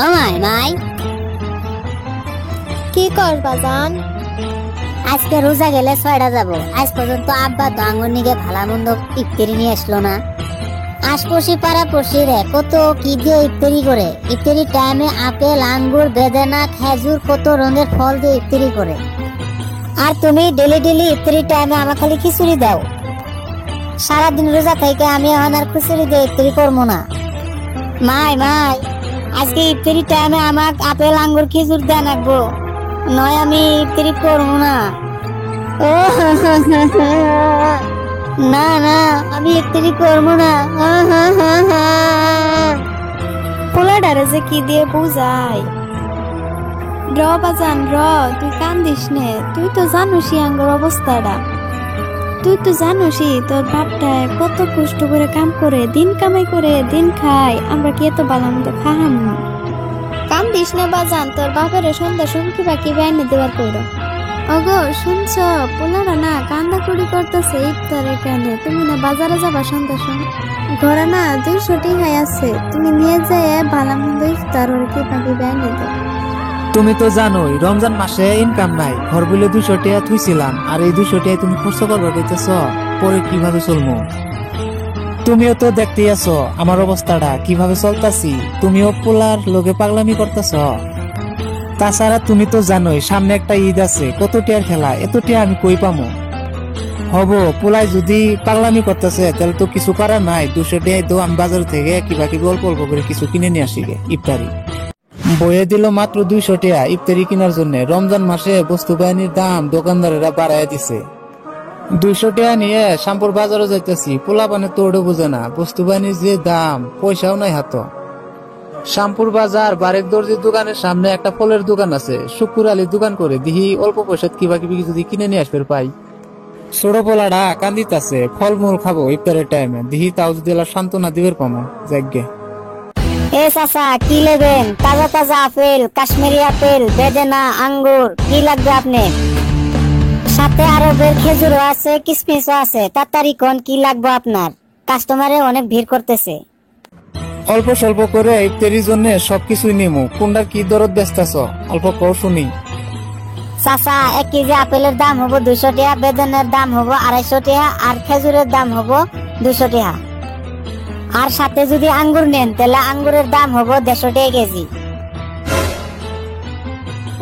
ও মাই মাই, কি করবা জান? আজকে রোজা গেলে 6টা যাব। আজ পর্যন্ত আব্বা তো আঙ্গুর নিকে ভালা মন্দ ইফতারি নিয়ে আসলো না। আশপাশি পাড়া পড়শি রে কত কি দিয়ে ইফতারি করে। ইফতারি টাইমে আপেল, আঙ্গুর, বেদানা, খেজুর কত রঙের ফল দিয়ে ইফতারি করে। আর তুমি ডেলি ডেলি ইফতারি টাইমে আমার খালি খিচুড়ি দাও। সারাদিন রোজা থেকে আমি এখন আর খিচুড়ি দিয়ে ইফতারি করবো না। মাই মাই, আজকে ইফতারি টাইমে আমাকে আপেল, আঙ্গুর, খেজুর দেন রাখবো, নয় আমি ইফতারি করবো না। ও না না, আমি ইফতারি করবো না। পোলাডারে যে কি দিয়ে বুঝাই। র বাজান র, তুই কান্দিস নে। তুই তো জানোসই আঙ্গুর অবস্থাটা। তুই তো জানোসই তোর বাপটায় কত কষ্ট করে কাম করে, দিন কামাই করে দিন খায়। আমরা কি এত ভালো মতো খাহাম না? কান্দিস না বাজান, তোর বাপের সন্ধ্যা শুনকি বাকি বাইনে দেওয়ার কইর। ওগো শুনছ, পোলারা না কান্দা কুড়ি করতেছে ইফতারের কেনে। তুমি না বাজারে যাবা সন্ধ্যা শুন, ঘরে না 200 টাকা আছে, তুমি নিয়ে যায় ভালো মন্দ ইফতার ওর কি বাকি বাইনে দাও। তুমি তো জানোই রমজান মাসে ইনকাম নাই। ঘর বলে 200 টাকা থুইছিলাম, আর এই 200 টাকা তুমি খরচ করবে কইতেছ, পরে কিভাবে চলবো? তুমিও তো দেখতেই আছো আমার অবস্থাটা কিভাবে চলতাছি। তুমিও পোলার লোকে পাগলামি করতেছ। তাছাড়া তুমি তো জানোই সামনে একটা ঈদ আছে, কত টিয়ার খেলা, এত টিয়া আমি কই পামো? হব পোলাই যদি পাগলামি করতেছে তাহলে তো কিছু করার নাই। 200 টাকায় তো আমি বাজার থেকে কিবা কিবি অল্প অল্প করে কিছু কিনে নিয়ে আসি গে ইফতারি। বইয়ে দিল মাত্র 200 টাকা ইফতারি কেনার জন্য। রমজান মাসে বস্তু বাহিনীর দাম দোকানদারেরা বাড়াইয়া দিছে। 200 টাকা নিয়ে শ্যামপুর বাজারে যাইতেছি, পোলা পানে তো ওটা বুঝে না। বস্তু বাহিনীর যে দাম, পয়সাও নাই হাত। শ্যামপুর বাজার বারেক দর্জির দোকানের সামনে একটা ফলের দোকান আছে, শুকুর আলীর দোকান করে দিহি অল্প পয়সা কিবা কিবি যদি কিনে নিয়ে আসবে পাই। ছোট পোলাটা কান্দিতাছে, ফলমূল খাবো ইফতারের টাইমে, দিহি তাও যদি সান্ত্বনা দিবের পামো যাগ্যে। এ চাচা কি নেবেন? তাজা তাজা আপেল, কাশ্মীরি আপেল, বেদানা, আঙ্গুর কি লাগবে আপনি? সাথে আরো বের খেজুরও আছে, কিসমিসও আছে। তাড়াতাড়ি কোন কি লাগবে আপনার? কাস্টমারে অনেক ভিড় করতেছে। অল্প স্বল্প করে ইফতারির জন্য সবকিছুই নিমু। কোনটার কি দরদ বেচতেছ অল্প কও শুনি। চাচা 1 কেজি আপেলের দাম হবো 200 টাকা, বেদানার দাম হবো 250 টাকা, আর খেজুরের দাম হবো 200 টাকা। আর সাথে যদি আঙ্গুর নেন তাহলে আঙ্গুরের দাম হবো 150 টাকা কেজি।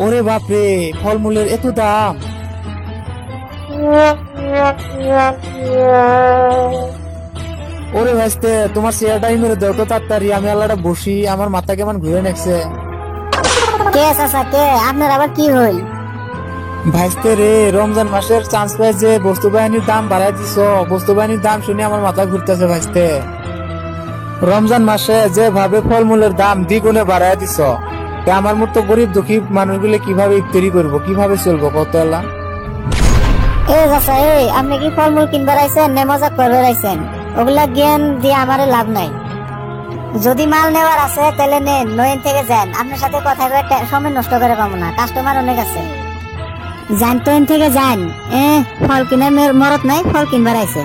ওরে বাপরে, ফলমূলের এত দাম! ওরে ভাইস্তে, তোমার চেয়ারটাই মেরে দাও তো তাড়াতাড়ি, আমি আল্লাহটা বসি। আমার মাথা কেমন ঘুরে নেছে। কে চাচা কে? আপনার আবার কি হই? ভাইস্তে রে, রমজান মাসের চান্স পাই যে বস্তু বাহিনীর দাম বাড়াই দিছ। বস্তু বাহিনীর দাম শুনে আমার মাথা ঘুরতেছে ভাইস্তে। রমজান মাসে যেভাবে ফলমূলের দাম দ্বিগুণে বাড়াই দিছ, আমার মতো গরিব দুঃখী মানুষগুলো কিভাবে ইফতারি করবো, কিভাবে চলবো কত এলা? এ চাচা আপনি কি ফলমূল কিনবার আইছেন না মজা করবার আইছেন? ওগুলা জ্ঞান দিয়ে আমার লাভ নাই। যদি মাল নেওয়ার আছে তাহলে নেন, নয়ন থেকে যান। আপনার সাথে কথা বলে সময় নষ্ট করে পাবো না, কাস্টমার অনেক আছে। যান তো থেকে যান। ফল কিনার মরত নাই, ফল কিনবার আইছে।